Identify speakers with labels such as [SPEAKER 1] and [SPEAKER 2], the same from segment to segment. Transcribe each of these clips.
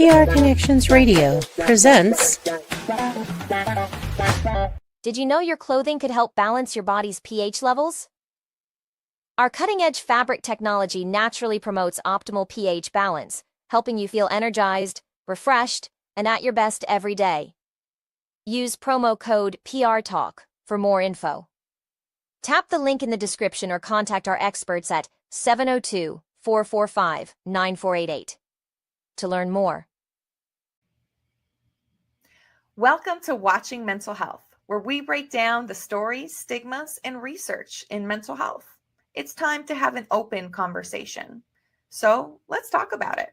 [SPEAKER 1] PR Connections Radio presents.
[SPEAKER 2] Did you know your clothing could help balance your body's pH levels? Our cutting-edge fabric technology naturally promotes optimal pH balance, helping you feel energized, refreshed, and at your best every day. Use promo code PRTalk for more info. Tap the link in the description or contact our experts at 702-445-9488 to learn more.
[SPEAKER 3] Welcome to Watching Mental Health, where we break down the stories, stigmas, and research in mental health. It's time to have an open conversation. So let's talk about it.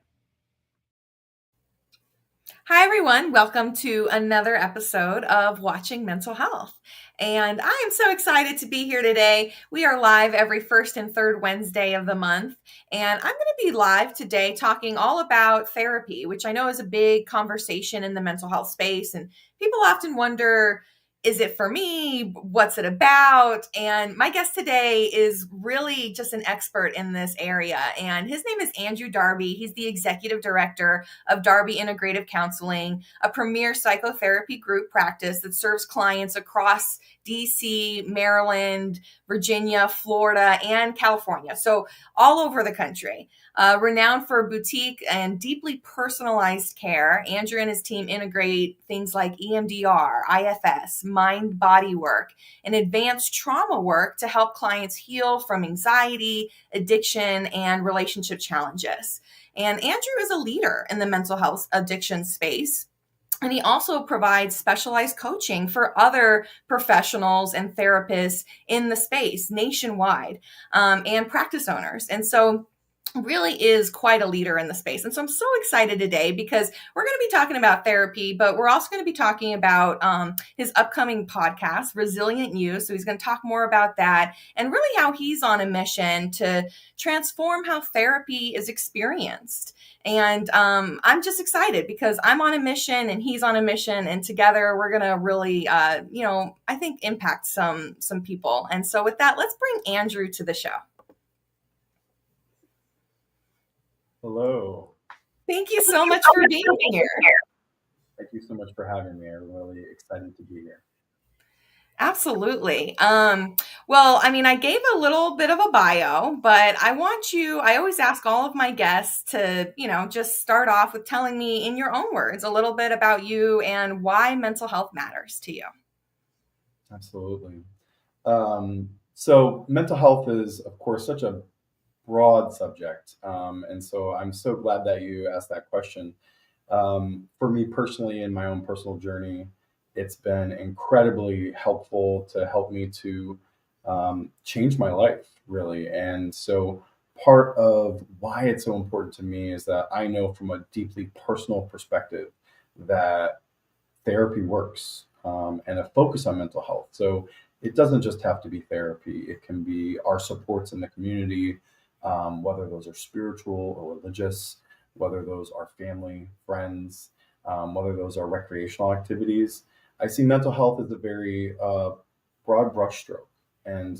[SPEAKER 3] Hi, everyone. Welcome to another episode of Watching Mental Health. And I am so excited to be here today. We are live every first and third Wednesday of the month. And I'm going to be live today talking all about therapy, which I know is a big conversation in the mental health space. And people often wonder, is it for me? What's it about? And my guest today is really just an expert in this area. And his name is Andrew Darby. He's the executive director of Darby Integrative Counseling, a premier psychotherapy group practice that serves clients across DC, Maryland, Virginia, Florida, and California. So all over the country. Renowned for boutique and deeply personalized care, Andrew and his team integrate things like EMDR, IFS, mind-body work, and advanced trauma work to help clients heal from anxiety, addiction, and relationship challenges. And Andrew is a leader in the mental health addiction space. And he also provides specialized coaching for other professionals and therapists in the space nationwide, and practice owners. And so really is quite a leader in the space. And so I'm so excited today because we're going to be talking about therapy, but we're also going to be talking about his upcoming podcast, ResilientU. So he's going to talk more about that and really how he's on a mission to transform how therapy is experienced. And I'm just excited because I'm on a mission and he's on a mission, and together we're going to really, I think impact some people. And so with that, let's bring Andrew to the show.
[SPEAKER 4] Hello.
[SPEAKER 3] Thank you so much for being here.
[SPEAKER 4] Thank you so much for having me. I'm really excited to be here.
[SPEAKER 3] Absolutely. I gave a little bit of a bio, but I always ask all of my guests to, just start off with telling me in your own words a little bit about you and why mental health matters to you.
[SPEAKER 4] Absolutely. So mental health is, of course, such a broad subject. And so I'm so glad that you asked that question. For me personally, in my own personal journey, it's been incredibly helpful to help me to change my life, really. And so part of why it's so important to me is that I know from a deeply personal perspective that therapy works, and a focus on mental health. So it doesn't just have to be therapy. It can be our supports in the community, whether those are spiritual or religious, whether those are family, friends, whether those are recreational activities. I see mental health as a very broad brushstroke. And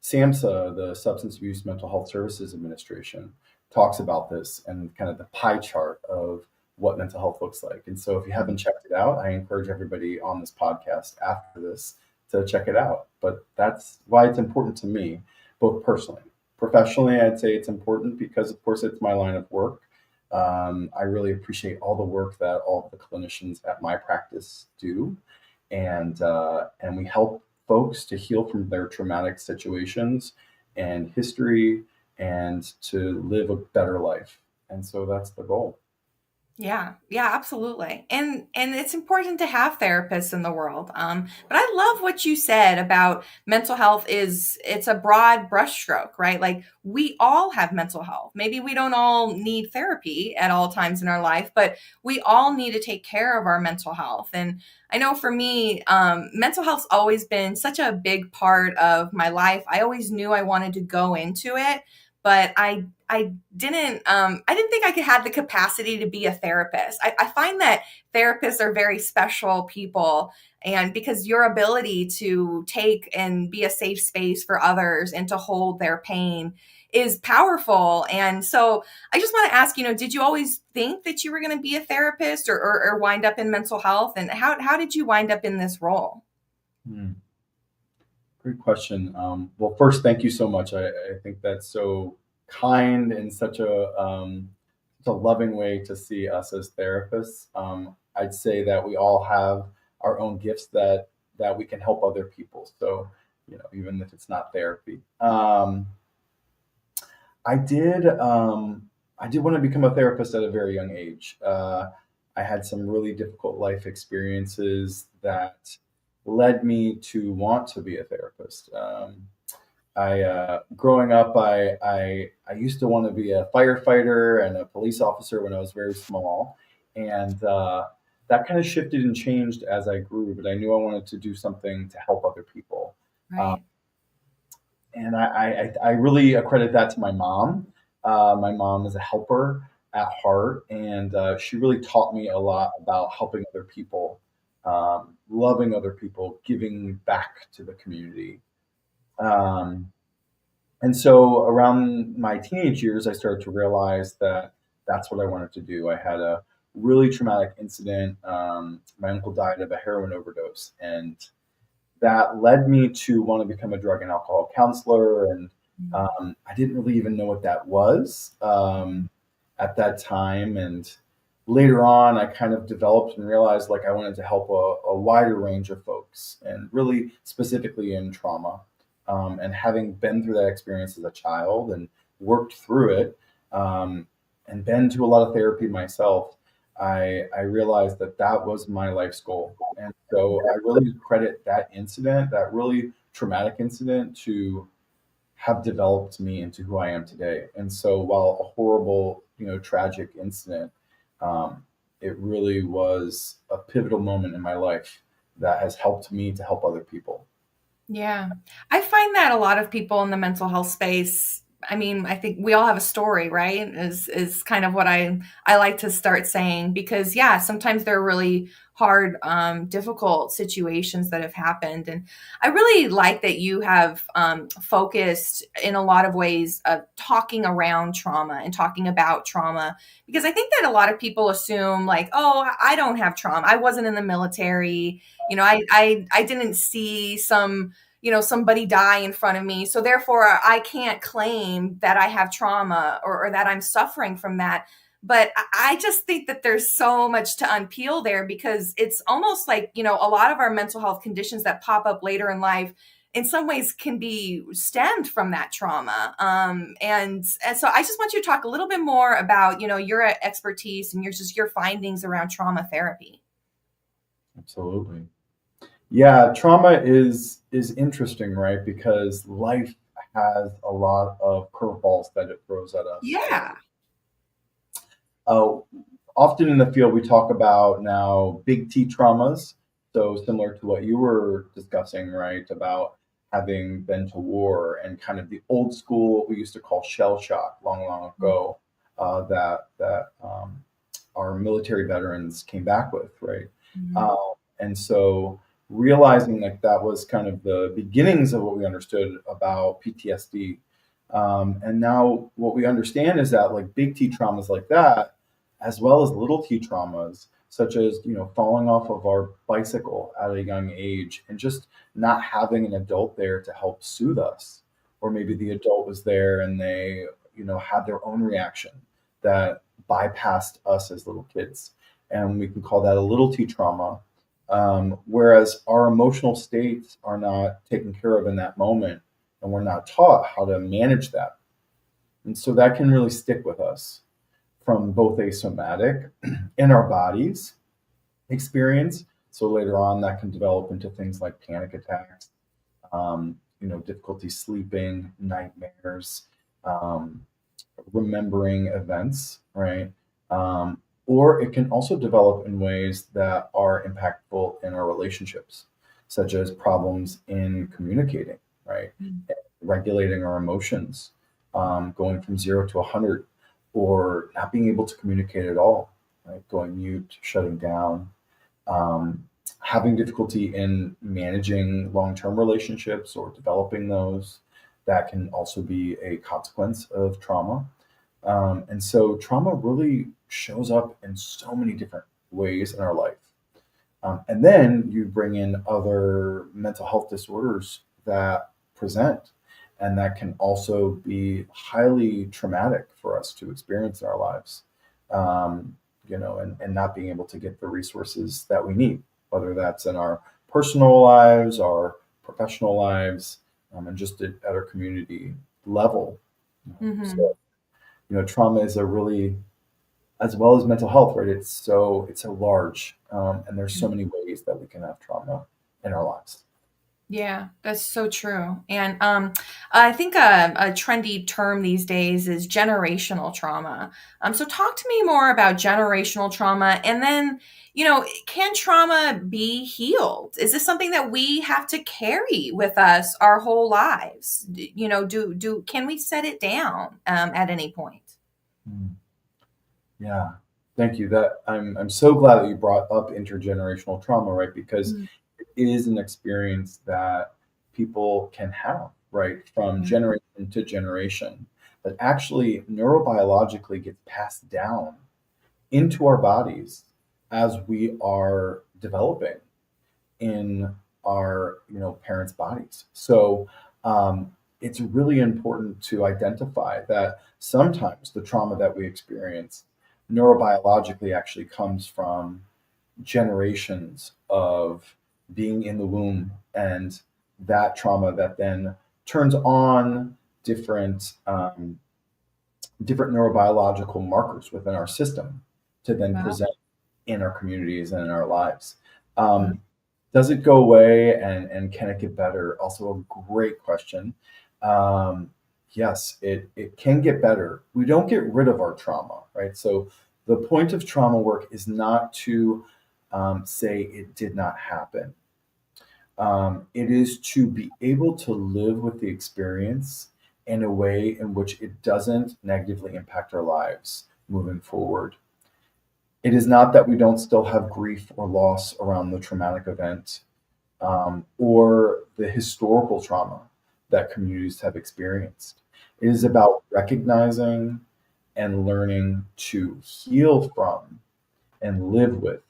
[SPEAKER 4] SAMHSA, the Substance Abuse Mental Health Services Administration, talks about this and kind of the pie chart of what mental health looks like. And so if you haven't checked it out, I encourage everybody on this podcast after this to check it out. But that's why it's important to me, both personally. Professionally, I'd say it's important because, of course, it's my line of work. I really appreciate all the work that all of the clinicians at my practice do. And we help folks to heal from their traumatic situations and history and to live a better life. And so that's the goal.
[SPEAKER 3] Yeah, absolutely. And it's important to have therapists in the world. But I love what you said about mental health it's a broad brushstroke, right? Like we all have mental health. Maybe we don't all need therapy at all times in our life, but we all need to take care of our mental health. And I know for me, mental health's always been such a big part of my life. I always knew I wanted to go into it, but I didn't think I could have the capacity to be a therapist. I find that therapists are very special people, and because your ability to take and be a safe space for others and to hold their pain is powerful. And so I just want to ask, did you always think that you were going to be a therapist or wind up in mental health? And how did you wind up in this role?
[SPEAKER 4] Hmm. Great question. Well, first, thank you so much. I think that's so kind and such a loving way to see us as therapists. I'd say that we all have our own gifts that we can help other people. So, even if it's not therapy. I did. I did want to become a therapist at a very young age. I had some really difficult life experiences that led me to want to be a therapist. Growing up, I used to want to be a firefighter and a police officer when I was very small, and that kind of shifted and changed as I grew. But I knew I wanted to do something to help other people. Um,
[SPEAKER 3] Right.
[SPEAKER 4] and I really accredit that to my mom. My mom is a helper at heart, and she really taught me a lot about helping other people, loving other people, giving back to the community. Um, and so around my teenage years, I started to realize that that's what I wanted to do. I had a really traumatic incident. My uncle died of a heroin overdose, and that led me to want to become a drug and alcohol counselor. And I didn't really even know what that was at that time. And later on, I kind of developed and realized like I wanted to help a wider range of folks, and really specifically in trauma. And having been through that experience as a child and worked through it, um, and been to a lot of therapy myself, I realized that that was my life's goal. And so I really credit that incident, that really traumatic incident, to have developed me into who I am today. And so while a horrible, tragic incident, um, it really was a pivotal moment in my life that has helped me to help other people.
[SPEAKER 3] Yeah. I find that a lot of people in the mental health space, I mean, I think we all have a story, right? Is kind of what I like to start saying, because yeah, sometimes there are really hard, difficult situations that have happened. And I really like that you have focused in a lot of ways of talking around trauma and talking about trauma, because I think that a lot of people assume like, oh, I don't have trauma. I wasn't in the military. I didn't see somebody die in front of me. So therefore I can't claim that I have trauma or that I'm suffering from that. But I just think that there's so much to unpeel there, because it's almost like, a lot of our mental health conditions that pop up later in life in some ways can be stemmed from that trauma. And so I just want you to talk a little bit more about, your expertise and your findings around trauma therapy.
[SPEAKER 4] Absolutely. Yeah, trauma is interesting, right? Because life has a lot of curveballs that it throws at us.
[SPEAKER 3] Yeah.
[SPEAKER 4] Uh, Often in the field, we talk about now big T traumas. So similar to what you were discussing, right? About having been to war and kind of the old school, what we used to call shell shock long, long ago, that our military veterans came back with, right?
[SPEAKER 3] Mhm.
[SPEAKER 4] Uh, and so realizing like that was kind of the beginnings of what we understood about PTSD. And now what we understand is that like big T traumas like that, as well as little T traumas, such as, falling off of our bicycle at a young age and just not having an adult there to help soothe us. Or maybe the adult was there and they, had their own reaction that bypassed us as little kids. And we can call that a little T trauma. Whereas our emotional states are not taken care of in that moment, and we're not taught how to manage that. And so that can really stick with us from both a somatic in our bodies experience. So later on, that can develop into things like panic attacks, difficulty sleeping, nightmares, um, remembering events, right? Or it can also develop in ways that are impactful in our relationships, such as problems in communicating, right? Regulating our emotions, going from 0 to 100, or not being able to communicate at all, right? Going mute, shutting down, having difficulty in managing long-term relationships or developing those, that can also be a consequence of trauma. And so trauma really shows up in so many different ways in our life. And then you bring in other mental health disorders that present, and that can also be highly traumatic for us to experience in our lives. And not being able to get the resources that we need, whether that's in our personal lives, our professional lives, and just at our community level.
[SPEAKER 3] Mm-hmm.
[SPEAKER 4] So, trauma is a really, as well as mental health, right? It's so large, and there's so many ways that we can have trauma in our lives.
[SPEAKER 3] Yeah, that's so true. And I think a trendy term these days is generational trauma. So talk to me more about generational trauma, and then, can trauma be healed? Is this something that we have to carry with us our whole lives? Can we set it down at any point?
[SPEAKER 4] Mm. Yeah, thank you. That I'm so glad that you brought up intergenerational trauma, right? Because
[SPEAKER 3] Mm.
[SPEAKER 4] it is an experience that people can have, right, from
[SPEAKER 3] Yeah.
[SPEAKER 4] generation to generation, that actually neurobiologically gets passed down into our bodies as we are developing in our parents' bodies. So it's really important to identify that sometimes the trauma that we experience neurobiologically actually comes from generations of being in the womb, and that trauma that then turns on different neurobiological markers within our system to then
[SPEAKER 3] Wow.
[SPEAKER 4] present in our communities and in our lives. Does it go away, and can it get better? Also a great question. Yes, it can get better. We don't get rid of our trauma, right? So the point of trauma work is not to say it did not happen. It is to be able to live with the experience in a way in which it doesn't negatively impact our lives moving forward. It is not that we don't still have grief or loss around the traumatic event, or the historical trauma that communities have experienced. It is about recognizing and learning to heal from and live with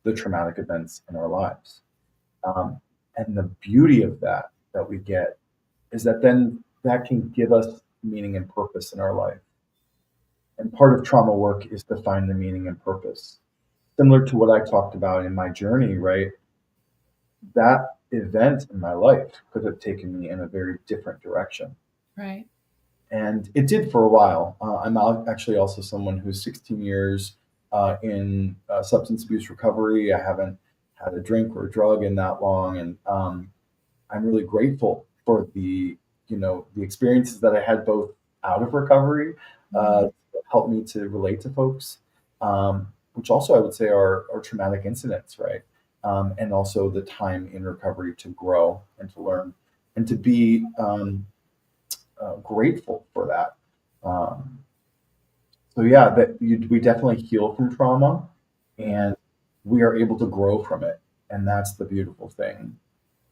[SPEAKER 4] the traumatic events in our lives. Um, and the beauty of that we get is that then that can give us meaning and purpose in our life. And part of trauma work is to find the meaning and purpose. Similar to what I talked about in my journey, right? That event in my life could have taken me in a very different direction.
[SPEAKER 3] Right.
[SPEAKER 4] And it did for a while. Actually also someone who's 16 years in substance abuse recovery. I haven't had a drink or a drug in that long, and I'm really grateful for the experiences that I had both out of recovery, that helped me to relate to folks, which also I would say are traumatic incidents, right? And also the time in recovery to grow and to learn and to be grateful for that. Um, so yeah, we definitely heal from trauma, and we are able to grow from it, and that's the beautiful thing.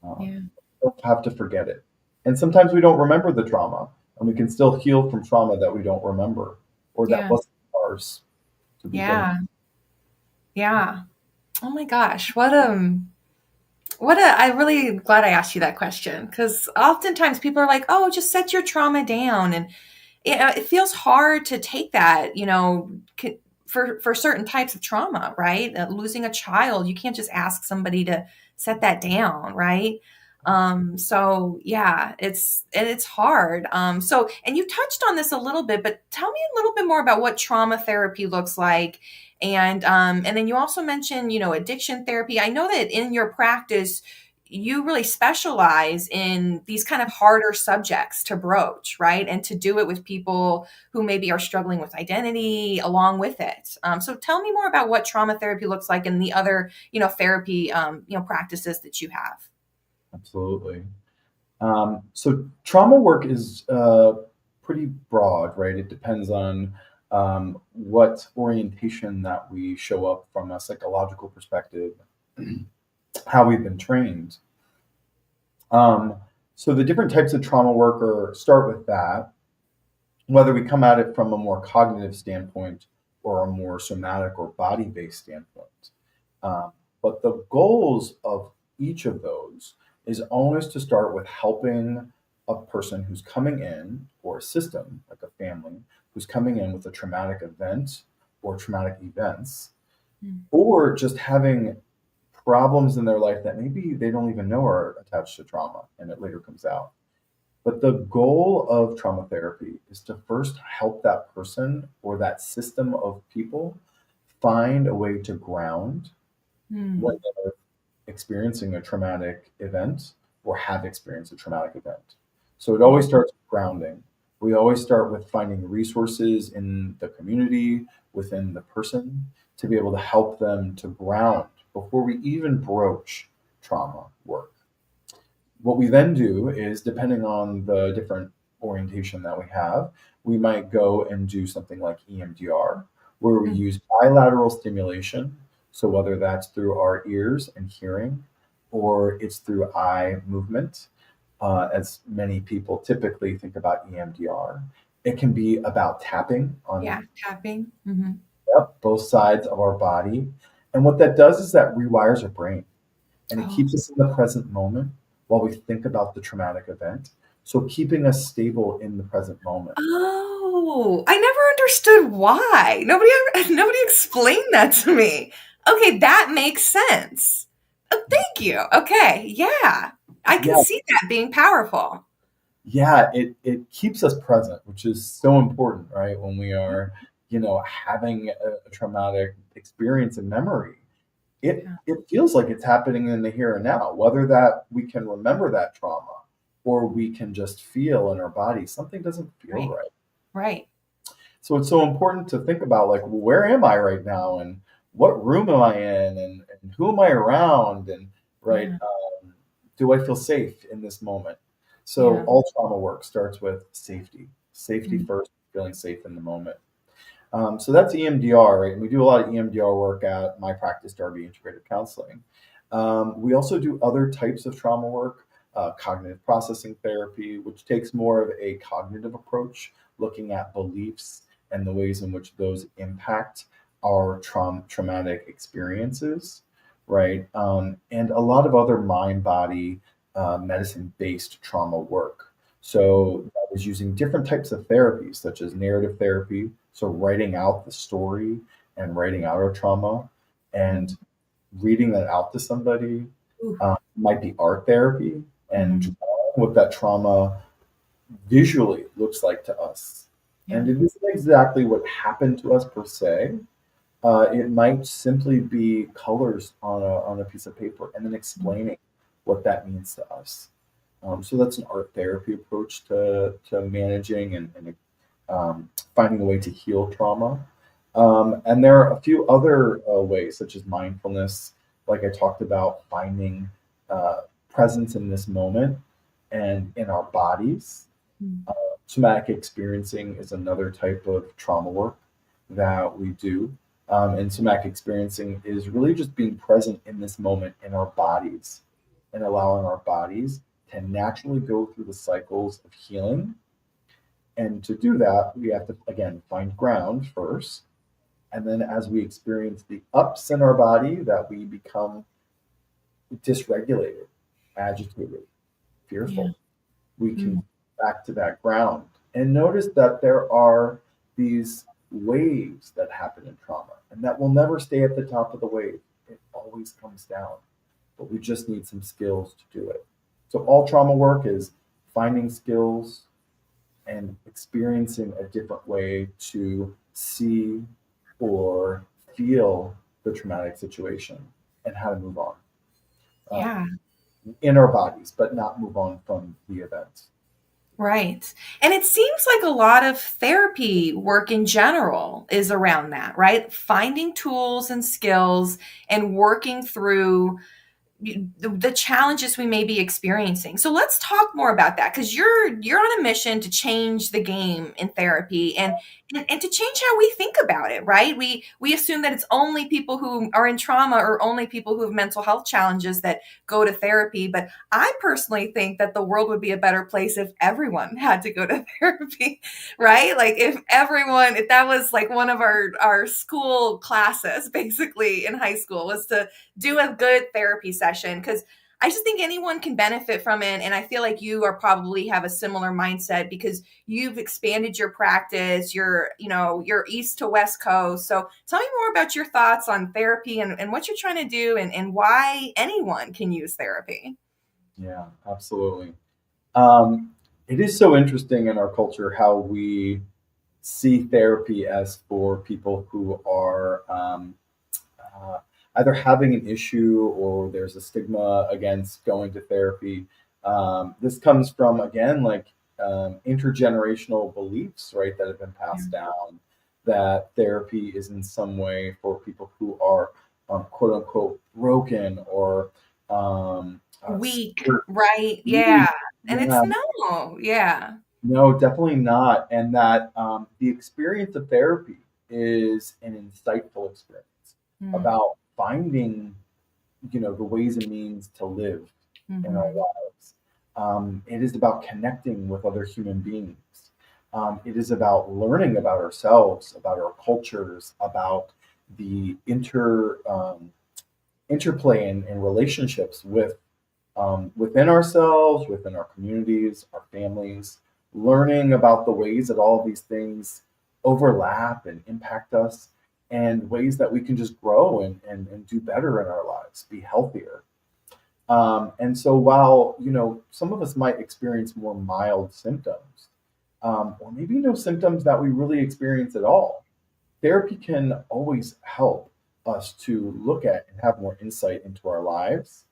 [SPEAKER 3] Yeah.
[SPEAKER 4] We don't have to forget it, and sometimes we don't remember the trauma, and we can still heal from trauma that we don't remember or that
[SPEAKER 3] Yeah.
[SPEAKER 4] wasn't ours to begin with.
[SPEAKER 3] Yeah. Yeah. Oh my gosh. I'm really glad I asked you that question, because oftentimes people are like, oh, just set your trauma down. And it feels hard to take that, for certain types of trauma, right? Losing a child, you can't just ask somebody to set that down, right? So yeah, it's hard. And you touched on this a little bit, but tell me a little bit more about what trauma therapy looks like. And then you also mentioned, addiction therapy. I know that in your practice, you really specialize in these kind of harder subjects to broach, right? And to do it with people who maybe are struggling with identity along with it. So tell me more about what trauma therapy looks like and the other, therapy, practices that you have.
[SPEAKER 4] Absolutely. So trauma work is pretty broad, right? It depends on what orientation that we show up from a psychological perspective, how we've been trained. Um, So the different types of trauma work start with that, whether we come at it from a more cognitive standpoint or a more somatic or body-based standpoint. Um, but the goals of each of those is always to start with helping a person who's coming in, or a system, like a family, who's coming in with a traumatic event or traumatic events, or just having problems in their life that maybe they don't even know are attached to trauma and it later comes out. But the goal of trauma therapy is to first help that person or that system of people find a way to ground when they're experiencing a traumatic event or have experienced a traumatic event. So it always starts with grounding. We always start with finding resources in the community, within the person, to be able to help them to ground before we even broach trauma work. What we then do is, depending on the different orientation that we have, we might go and do something like EMDR, where we use bilateral stimulation. So whether that's through our ears and hearing, or it's through eye movement, as many people typically think about EMDR, it can be about tapping on
[SPEAKER 3] Tapping.
[SPEAKER 4] both sides of our body. And what that does is that rewires our brain, and it keeps us in the present moment while we think about the traumatic event. So keeping us stable in the present moment.
[SPEAKER 3] Oh, I never understood why. Nobody explained that to me. Okay, that makes sense. Oh, thank you. Okay, yeah. I can
[SPEAKER 4] Yeah,
[SPEAKER 3] see that being powerful.
[SPEAKER 4] yeah, it keeps us present, which is so important, right? When we are, having a traumatic experience and memory, it feels like it's happening in the here and now, whether that we can remember that trauma or we can just feel in our body something doesn't feel
[SPEAKER 3] Right.
[SPEAKER 4] right.
[SPEAKER 3] Right.
[SPEAKER 4] So it's so important to think about, like, well, where am I right now, and what room am I in, and who am I around, and right,
[SPEAKER 3] Yeah.
[SPEAKER 4] do I feel safe in this moment? So
[SPEAKER 3] Yeah.
[SPEAKER 4] all trauma work starts with safety
[SPEAKER 3] Mm.
[SPEAKER 4] first, feeling safe in the moment. So that's EMDR, right? And we do a lot of EMDR work at my practice, Darby Integrative Counseling. We also do other types of trauma work, cognitive processing therapy, which takes more of a cognitive approach, looking at beliefs and the ways in which those impact our traumatic experiences, right? And a lot of other mind-body medicine-based trauma work. So that is using different types of therapies, such as narrative therapy, so writing out the story and writing out our trauma and reading that out to somebody.
[SPEAKER 3] Ooh.
[SPEAKER 4] Might be art therapy and
[SPEAKER 3] Mhm.
[SPEAKER 4] drawing what that trauma visually looks like to us.
[SPEAKER 3] Yeah.
[SPEAKER 4] And it isn't exactly what happened to us per se. It might simply be colors on a piece of paper and then explaining what that means to us. So that's an art therapy approach to managing and finding a way to heal trauma. And there are a few other ways, such as mindfulness, like I talked about, finding presence in this moment and in our bodies.
[SPEAKER 3] Mm.
[SPEAKER 4] Somatic experiencing is another type of trauma work that we do. And somatic experiencing is really just being present in this moment in our bodies and allowing our bodies to naturally go through the cycles of healing. And to do that, we have to, again, find ground first. And then as we experience the ups in our body, that we become dysregulated, agitated,
[SPEAKER 3] Yeah.
[SPEAKER 4] fearful, we
[SPEAKER 3] Mm.
[SPEAKER 4] can back to that ground and notice that there are these waves that happen in trauma and that will never stay at the top of the wave. It always comes down, but we just need some skills to do it. So all trauma work is finding skills and experiencing a different way to see or feel the traumatic situation and how to move on
[SPEAKER 3] Yeah.
[SPEAKER 4] in our bodies, but not move on from the event.
[SPEAKER 3] Right. And it seems like a lot of therapy work in general is around that, right? Finding tools and skills and working through the challenges we may be experiencing. So let's talk more about that, because you're on a mission to change the game in therapy, and to change how we think about it, right? We assume that it's only people who are in trauma or only people who have mental health challenges that go to therapy. But I personally think that the world would be a better place if everyone had to go to therapy, right? Like if that was like one of our school classes, basically in high school, was to do a good therapy session, because I just think anyone can benefit from it. And I feel like you are probably have a similar mindset, because you've expanded your practice. You're east to west coast. So tell me more about your thoughts on therapy, and what you're trying to do, and why anyone can use therapy.
[SPEAKER 4] Yeah, absolutely. It is so interesting in our culture how we see therapy as for people who are uh, either having an issue, or there's a stigma against going to therapy. This comes from, again, like intergenerational beliefs, right, that have been passed down, that therapy is in some way for people who are quote unquote broken, or
[SPEAKER 3] Weak,
[SPEAKER 4] scared.
[SPEAKER 3] right?
[SPEAKER 4] Weak.
[SPEAKER 3] Yeah. And it's
[SPEAKER 4] Yeah,
[SPEAKER 3] no, yeah.
[SPEAKER 4] no, definitely not. And that the experience of therapy is an insightful experience
[SPEAKER 3] Mm-hmm.
[SPEAKER 4] about finding, the ways and means to live in our lives. It is about connecting with other human beings. It is about learning about ourselves, about our cultures, about the interplay and relationships within ourselves, within our communities, our families, learning about the ways that all of these things overlap and impact us, and ways that we can just grow and do better in our lives, be healthier. And so while, some of us might experience more mild symptoms, or maybe no symptoms that we really experience at all, therapy can always help us to look at and have more insight into our lives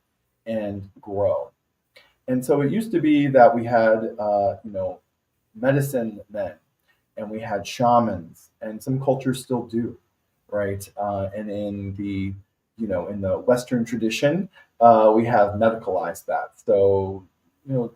[SPEAKER 4] and grow. And so it used to be that we had, medicine men, and we had shamans, and some cultures still do, right? And in the Western tradition, we have medicalized that. So, you know,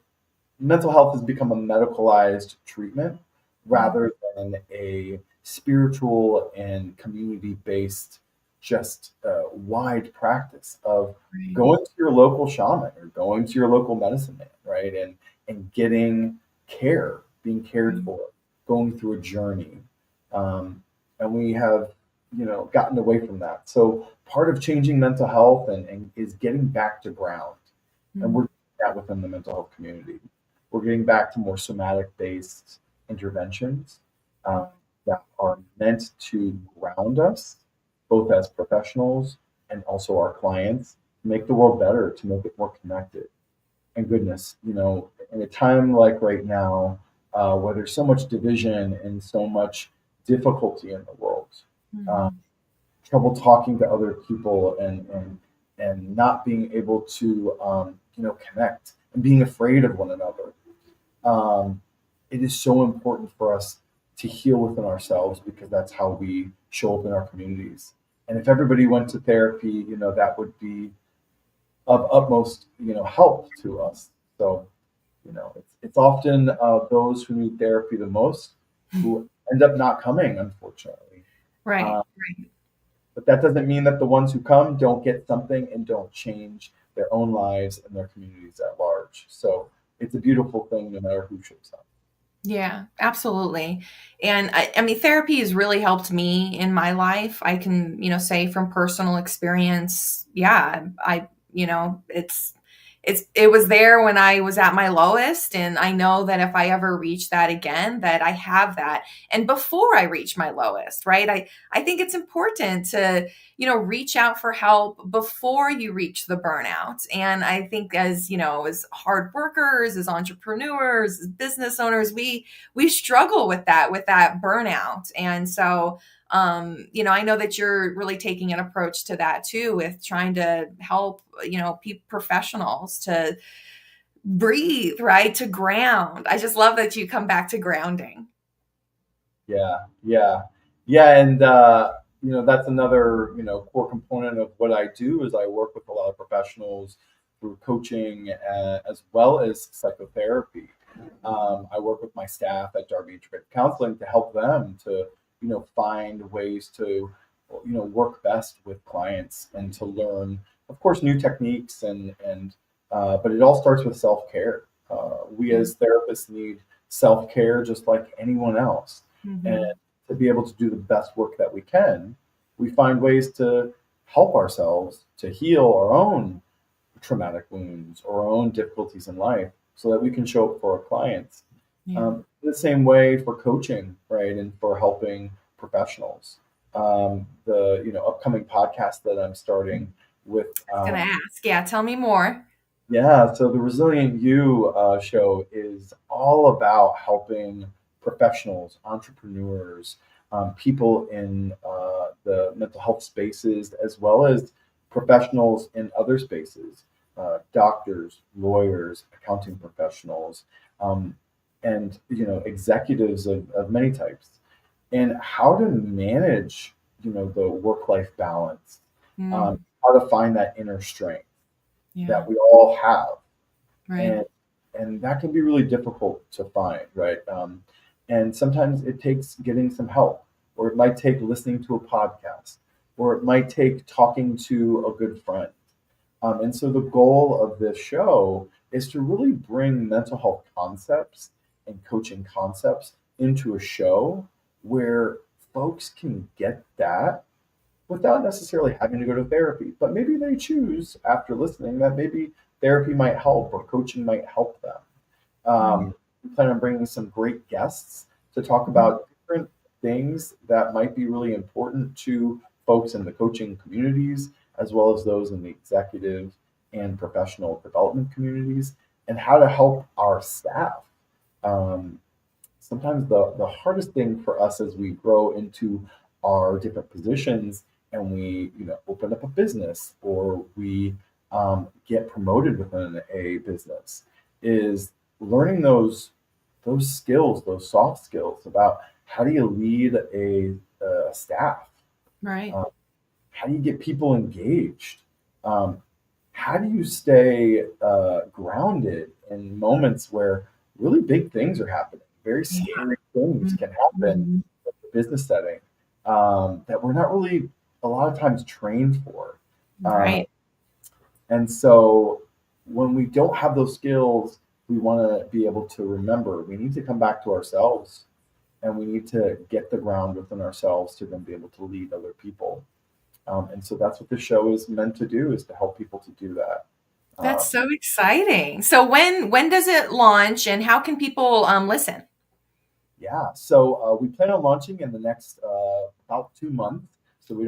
[SPEAKER 4] mental health has become a medicalized treatment rather than a spiritual and community-based, just wide practice of
[SPEAKER 3] Right.
[SPEAKER 4] going to your local shaman or going to your local medicine man, right? And getting care, being cared for, going through a journey. And we have, gotten away from that. So part of changing mental health and is getting back to ground. And we're doing that within the mental health community. We're getting back to more somatic-based interventions um, that are meant to ground us, both as professionals and also our clients, to make the world better, to make it more connected. And goodness, in a time like right now, where there's so much division and so much difficulty in the world, uh,
[SPEAKER 3] Mhm.
[SPEAKER 4] trouble talking to other people, and not being able to connect, and being afraid of one another. It is so important for us to heal within ourselves, because that's how we show up in our communities. And if everybody went to therapy, that would be of utmost help to us. So it's often those who need therapy the most who end up not coming, unfortunately.
[SPEAKER 3] Right.
[SPEAKER 4] Uh, but that doesn't mean that the ones who come don't get something and don't change their own lives and their communities at large. So it's a beautiful thing no matter who shows up.
[SPEAKER 3] Yeah, absolutely. And I mean, therapy has really helped me in my life. I can, say from personal experience, yeah, it was there when I was at my lowest. And I know that if I ever reach that again, that I have that. And before I reach my lowest, right? I think it's important to, reach out for help before you reach the burnout. And I think as hard workers, as entrepreneurs, as business owners, we struggle with that burnout. And so I know that you're really taking an approach to that too, with trying to help, professionals to breathe, right? To ground. I just love that you come back to grounding.
[SPEAKER 4] Yeah, yeah, yeah. And that's another, core component of what I do is I work with a lot of professionals through coaching as well as psychotherapy. I work with my staff at Darby Integrative Counseling to help them to, find ways to, work best with clients and to learn, of course, new techniques but it all starts with self-care. We as therapists need self-care just like anyone else. And
[SPEAKER 3] Mhm.
[SPEAKER 4] to be able to do the best work that we can, we find ways to help ourselves to heal our own traumatic wounds or our own difficulties in life so that we can show up for our clients.
[SPEAKER 3] Yeah.
[SPEAKER 4] The same way for coaching, right, and for helping professionals. The upcoming podcast that I'm starting with
[SPEAKER 3] I was gonna ask. Yeah, tell me more.
[SPEAKER 4] yeah, so the Resilient You show is all about helping professionals, entrepreneurs, people in the mental health spaces, as well as professionals in other spaces, doctors, lawyers, accounting professionals, um, and executives of many types, and how to manage the work-life balance,
[SPEAKER 3] Mm,
[SPEAKER 4] how to find that inner strength
[SPEAKER 3] yeah,
[SPEAKER 4] that we all have,
[SPEAKER 3] right.
[SPEAKER 4] and that can be really difficult to find, right? And sometimes it takes getting some help, or it might take listening to a podcast, or it might take talking to a good friend. And so the goal of this show is to really bring mental health concepts and coaching concepts into a show where folks can get that without necessarily having to go to therapy. But maybe they choose after listening that maybe therapy might help or coaching might help them.
[SPEAKER 3] Right.
[SPEAKER 4] We plan on bringing some great guests to talk about different things that might be really important to folks in the coaching communities, as well as those in the executive and professional development communities, and how to help our staff. Um, Sometimes the hardest thing for us as we grow into our different positions and we open up a business or we get promoted within a business is learning those skills, those soft skills about how do you lead a staff,
[SPEAKER 3] Right.
[SPEAKER 4] uh, how do you get people engaged, um, how do you stay grounded in moments where really big things are happening? Very
[SPEAKER 3] Yeah.
[SPEAKER 4] scary things can happen
[SPEAKER 3] Mhm.
[SPEAKER 4] in the business setting that we're not really a lot of times trained for. Uh,
[SPEAKER 3] Right.
[SPEAKER 4] and so when we don't have those skills, we want to be able to remember we need to come back to ourselves and we need to get the ground within ourselves to then be able to lead other people. And so that's what the show is meant to do, is to help people to do that.
[SPEAKER 3] That's
[SPEAKER 4] Um,
[SPEAKER 3] so exciting. So when does it launch and how can people listen?
[SPEAKER 4] yeah, so we plan on launching in the next about 2 months. So we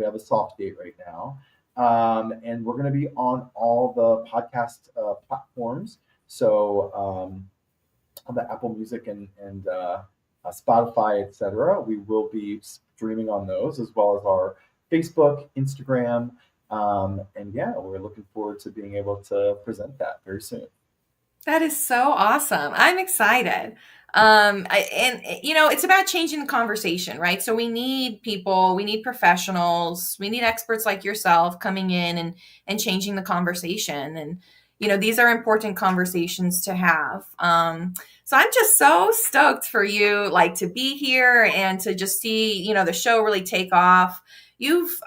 [SPEAKER 4] have a soft date right now, and we're going to be on all the podcast platforms. So on the Apple Music and Spotify, etc. We will be streaming on those as well as our Facebook, Instagram, and yeah, we're looking forward to being able to present that very soon.
[SPEAKER 3] That is so awesome. I'm excited. It's about changing the conversation, right? So we need people, we need professionals, we need experts like yourself coming in and changing the conversation. And these are important conversations to have. So I'm just so stoked for you, like to be here and to just see, the show really take off. You've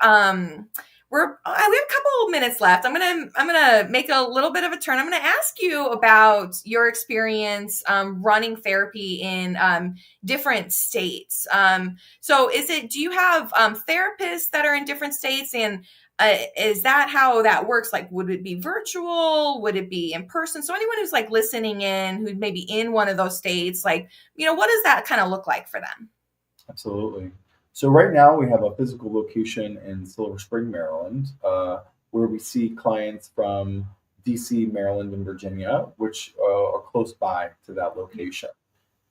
[SPEAKER 3] we have a couple minutes left. I'm gonna make a little bit of a turn. I'm gonna ask you about your experience running therapy in different states. So do you have therapists that are in different states, and is that how that works? Like, would it be virtual? Would it be in person? So anyone who's like listening in, who may be in one of those states, like, what does that kind of look like for them?
[SPEAKER 4] Absolutely. So right now we have a physical location in Silver Spring, Maryland, where we see clients from DC, Maryland, and Virginia, which are close by to that location.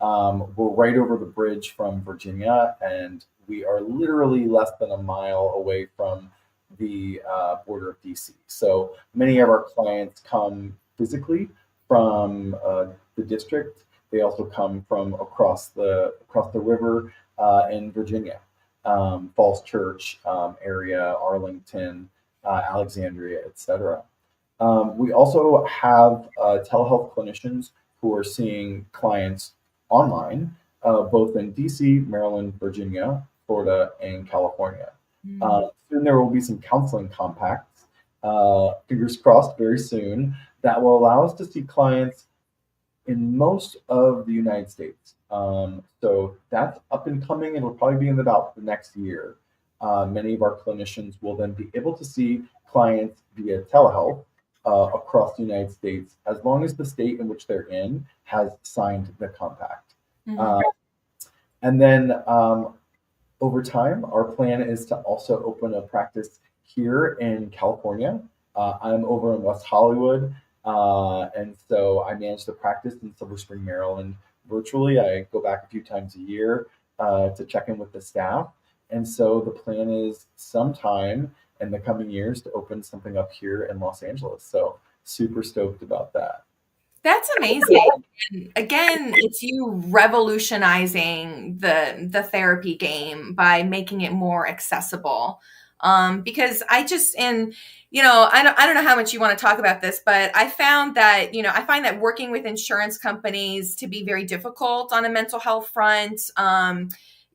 [SPEAKER 4] We're right over the bridge from Virginia, and we are literally less than a mile away from the border of DC. So many of our clients come physically from the district. They also come from across the river in Virginia. Falls Church area, Arlington, Alexandria, etc. We also have telehealth clinicians who are seeing clients online, both in DC, Maryland, Virginia, Florida, and California. Soon there will be some counseling compacts, fingers crossed, very soon, that will allow us to see clients in most of the United States. So that's up and coming. It'll probably be in about the next year. Many of our clinicians will then be able to see clients via telehealth across the United States, as long as the state in which they're in has signed the compact.
[SPEAKER 3] Mhm.
[SPEAKER 4] And then over time, our plan is to also open a practice here in California. I'm over in West Hollywood, and so I manage the practice in Silver Spring, Maryland, virtually. I go back a few times a year to check in with the staff. And so the plan is sometime in the coming years to open something up here in Los Angeles. So super stoked about that.
[SPEAKER 3] That's amazing. And again, it's you revolutionizing the therapy game by making it more accessible. Because I don't know how much you want to talk about this, but I found that, I find that working with insurance companies to be very difficult on a mental health front.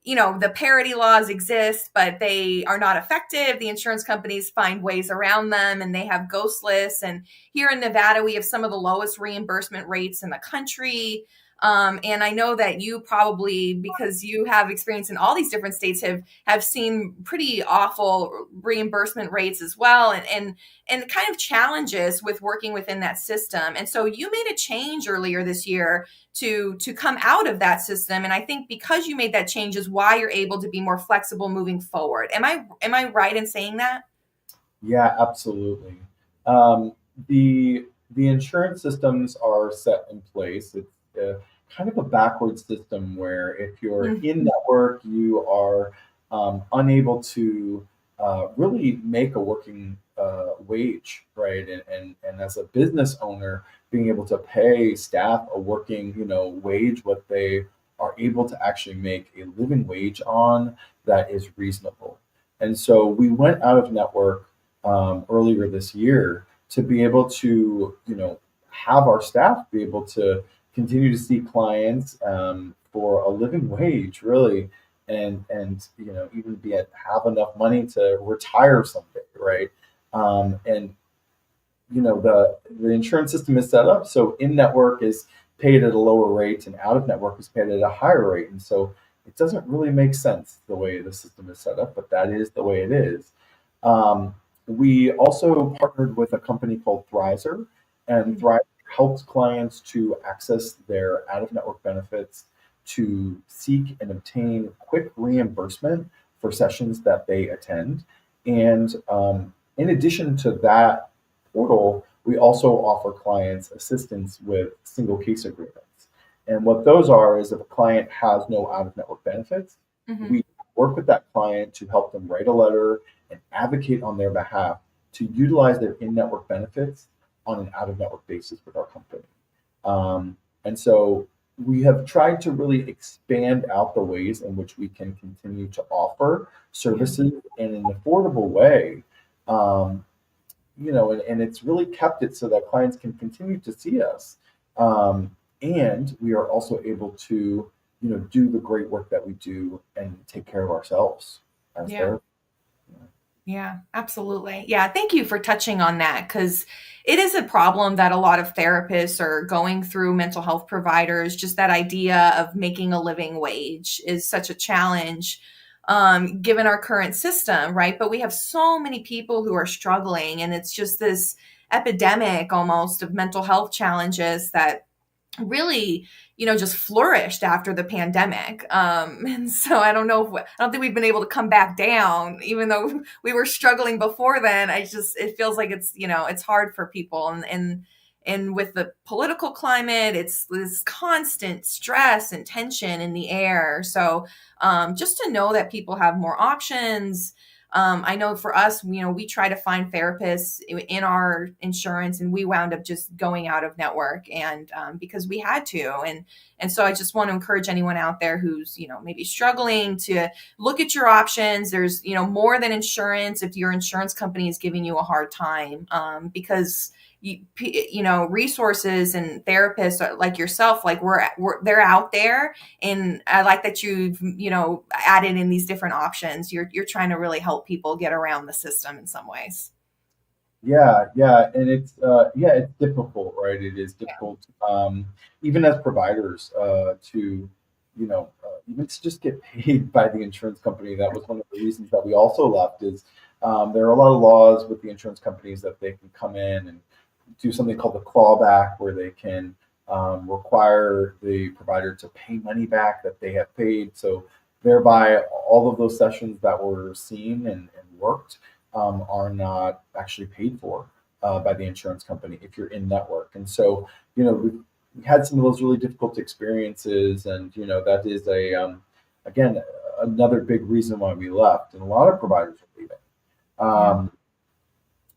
[SPEAKER 3] The parity laws exist, but they are not effective. The insurance companies find ways around them, and they have ghost lists. And here in Nevada, we have some of the lowest reimbursement rates in the country. And I know that you probably, because you have experience in all these different states, have seen pretty awful reimbursement rates as well, and kind of challenges with working within that system. And so you made a change earlier this year to come out of that system. And I think because you made that change is why you're able to be more flexible moving forward. Am I right in saying that?
[SPEAKER 4] Yeah, absolutely. Um, the insurance systems are set in place. It's kind of a backwards system where if you're
[SPEAKER 3] Mm.
[SPEAKER 4] in network, you are unable to really make a working wage, right? And as a business owner, being able to pay staff a working, wage, what they are able to actually make a living wage on that is reasonable. And so we went out of network earlier this year to be able to, have our staff be able to continue to see clients for a living wage, really, and even have enough money to retire someday, right? And the insurance system is set up so in network is paid at a lower rate and out of network is paid at a higher rate, and so it doesn't really make sense the way the system is set up, but that is the way it is. We also partnered with a company called Thrizer, and
[SPEAKER 3] Mm.
[SPEAKER 4] Thrizer helps clients to access their out of network benefits, to seek and obtain quick reimbursement for sessions that they attend. And in addition to that portal, we also offer clients assistance with single case agreements. And what those are is if a client has no out of network benefits,
[SPEAKER 3] Mhm.
[SPEAKER 4] we work with that client to help them write a letter and advocate on their behalf to utilize their in network benefits on an out of network basis with our company. And so we have tried to really expand out the ways in which we can continue to offer services in an affordable way. Um, and it's really kept it so that clients can continue to see us. And we are also able to, do the great work that we do and take care of ourselves as
[SPEAKER 3] Yeah.
[SPEAKER 4] therapists.
[SPEAKER 3] Yeah, absolutely. Yeah, thank you for touching on that because it is a problem that a lot of therapists are going through, mental health providers. Just that idea of making a living wage is such a challenge given our current system, right? But we have so many people who are struggling, and it's just this epidemic almost of mental health challenges that really, just flourished after the pandemic. And so I don't think we've been able to come back down, even though we were struggling before then. It feels like it's hard for people. And with the political climate, it's this constant stress and tension in the air. So just to know that people have more options, I know for us, we try to find therapists in our insurance, and we wound up just going out of network, and because we had to. And so I just want to encourage anyone out there who's, maybe struggling to look at your options. There's, more than insurance. If your insurance company is giving you a hard time, because resources and therapists like yourself, like they're out there. And I like that you've, added in these different options. You're trying to really help people get around the system in some ways.
[SPEAKER 4] Yeah, and it's difficult, right? It is difficult, even as providers, to even to just get paid by the insurance company. That was one of the reasons that we also left. Is there are a lot of laws with the insurance companies that they can come in and do something called the clawback, where they can require the provider to pay money back that they have paid. So thereby, all of those sessions that were seen and worked are not actually paid for by the insurance company if you're in network. And so, we had some of those really difficult experiences, and that is again another big reason why we left, and a lot of providers are leaving.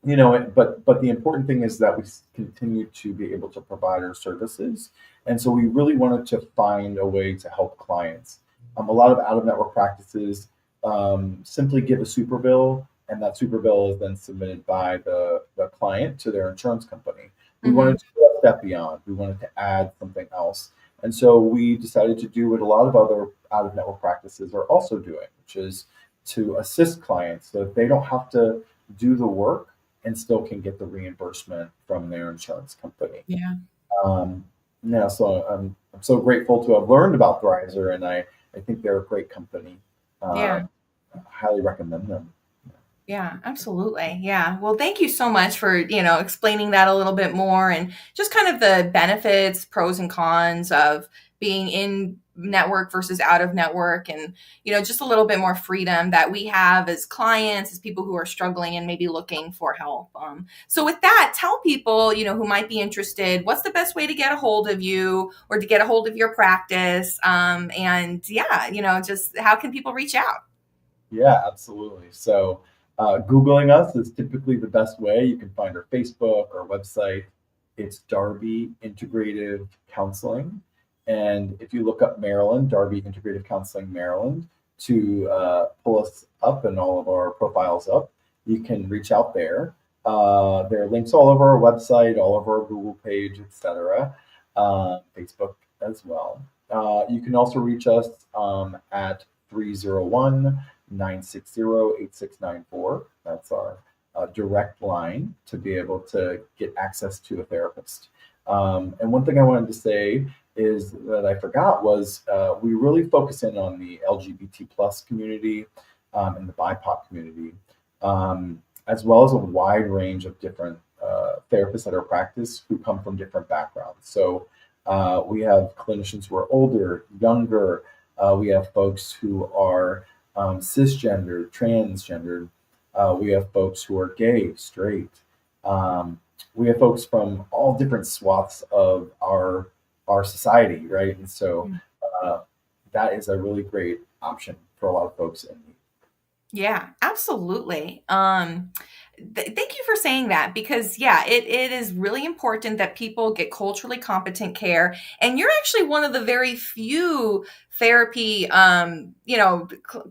[SPEAKER 4] But the important thing is that we continue to be able to provide our services, and so we really wanted to find a way to help clients. A lot of out of network practices simply give a super bill, and that super bill is then submitted by the client to their insurance company. We wanted to go a step beyond. We wanted to add something else. And so we decided to do what a lot of other out of network practices are also doing, which is to assist clients so that they don't have to do the work and still can get the reimbursement from their insurance company.
[SPEAKER 3] Yeah.
[SPEAKER 4] So I'm so grateful to have learned about Thrizer, and I think they're a great company.
[SPEAKER 3] Yeah.
[SPEAKER 4] I highly recommend them.
[SPEAKER 3] Yeah, absolutely. Yeah. Well, thank you so much for, explaining that a little bit more, and just kind of the benefits, pros and cons of being in network versus out of network, and, just a little bit more freedom that we have as clients, as people who are struggling and maybe looking for help. So with that, tell people, who might be interested, what's the best way to get a hold of you or to get a hold of your practice? And yeah, just how can people reach out?
[SPEAKER 4] Yeah, absolutely. So Googling us is typically the best way. You can find our Facebook, our website. It's Darby Integrative Counseling. And if you look up Maryland, Darby Integrative Counseling Maryland, to pull us up and all of our profiles up, you can reach out there. There are links all over our website, all over our Google page, etc. Facebook as well. You can also reach us at 301-960-8694. That's our direct line to be able to get access to a therapist. And one thing I wanted to say is that I forgot was we really focus in on the LGBT plus community and the BIPOC community, as well as a wide range of different therapists at our practice who come from different backgrounds. So we have clinicians who are older, younger. We have folks who are cisgender, transgendered. We have folks who are gay, straight. We have folks from all different swaths of our society, right? And so that is a really great option for a lot of folks in need.
[SPEAKER 3] Yeah, absolutely. Thank you for saying that, because it is really important that people get culturally competent care. And you're actually one of the very few therapy,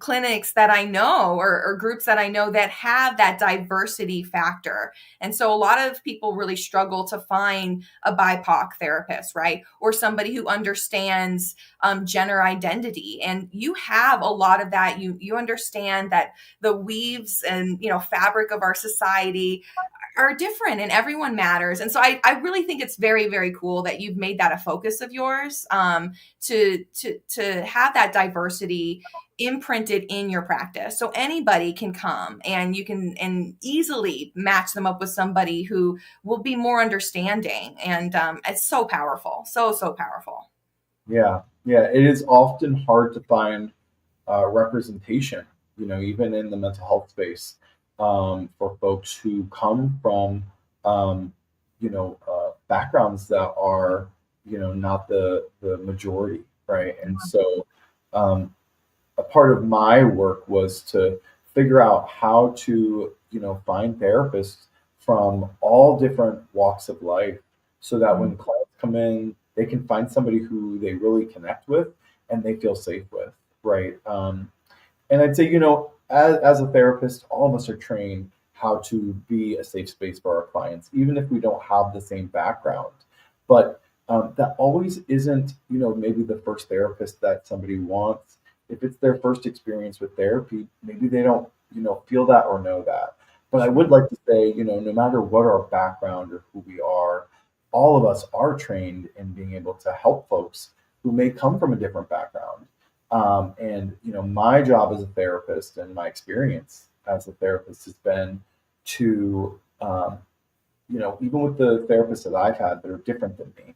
[SPEAKER 3] clinics that I know, or groups that I know, that have that diversity factor. And so a lot of people really struggle to find a BIPOC therapist, right? Or somebody who understands gender identity. And you have a lot of that. You understand that the weaves and fabric of our society are different, and everyone matters. And so I really think it's very, very cool that you've made that a focus of yours, to have that diversity imprinted in your practice, so anybody can come and you can and easily match them up with somebody who will be more understanding. And it's so powerful, so powerful.
[SPEAKER 4] Yeah, it is often hard to find representation, even in the mental health space, for folks who come from, backgrounds that are, not the majority, right? And so a part of my work was to figure out how to, find therapists from all different walks of life so that when clients come in, they can find somebody who they really connect with and they feel safe with, right? And I'd say, as a therapist, all of us are trained how to be a safe space for our clients, even if we don't have the same background. But that always isn't, maybe the first therapist that somebody wants. If it's their first experience with therapy, maybe they don't, feel that or know that. But I would like to say, no matter what our background or who we are, all of us are trained in being able to help folks who may come from a different background. And my job as a therapist and my experience as a therapist has been to, even with the therapists that I've had that are different than me,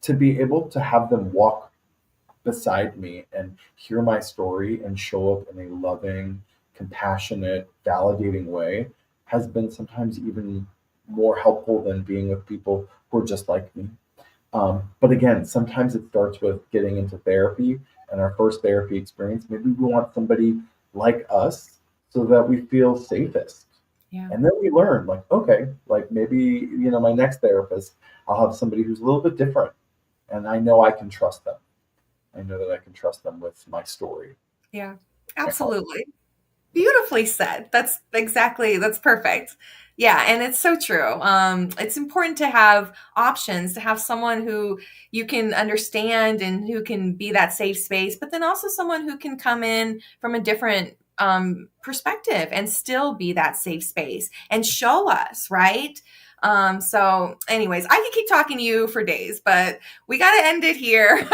[SPEAKER 4] to be able to have them walk beside me and hear my story and show up in a loving, compassionate, validating way has been sometimes even more helpful than being with people who are just like me. But again, sometimes it starts with getting into therapy and our first therapy experience. Maybe we want somebody like us so that we feel safest.
[SPEAKER 3] Yeah.
[SPEAKER 4] And then we learn, okay, maybe, my next therapist, I'll have somebody who's a little bit different. And I know I can trust them. I know that I can trust them with my story.
[SPEAKER 3] Yeah, absolutely. Beautifully said. That's perfect. Yeah, and it's so true. It's important to have options, to have someone who you can understand and who can be that safe space, but then also someone who can come in from a different perspective and still be that safe space and show us, right? So anyways, I could keep talking to you for days, but we got to end it here.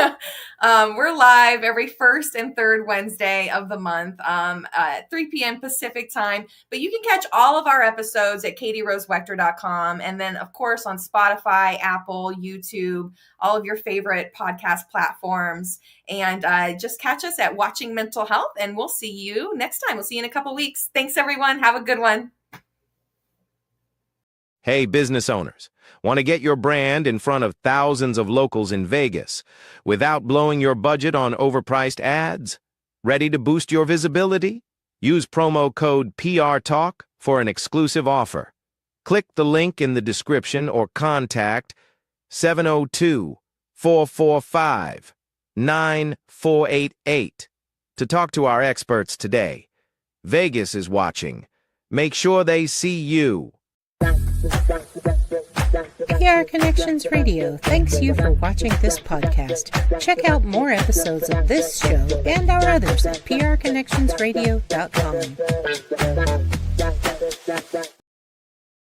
[SPEAKER 3] We're live every first and third Wednesday of the month, at 3 p.m. Pacific time, but you can catch all of our episodes at katierosewechter.com. And then of course on Spotify, Apple, YouTube, all of your favorite podcast platforms. And just catch us at Watching Mental Health, and we'll see you next time. We'll see you in a couple weeks. Thanks everyone. Have a good one.
[SPEAKER 5] Hey, business owners, want to get your brand in front of thousands of locals in Vegas without blowing your budget on overpriced ads? Ready to boost your visibility? Use promo code PRTalk for an exclusive offer. Click the link in the description or contact 702-445-9488 to talk to our experts today. Vegas is watching. Make sure they see you.
[SPEAKER 1] PR Connections Radio thanks you for watching this podcast. Check out more episodes of this show and our others at prconnectionsradio.com.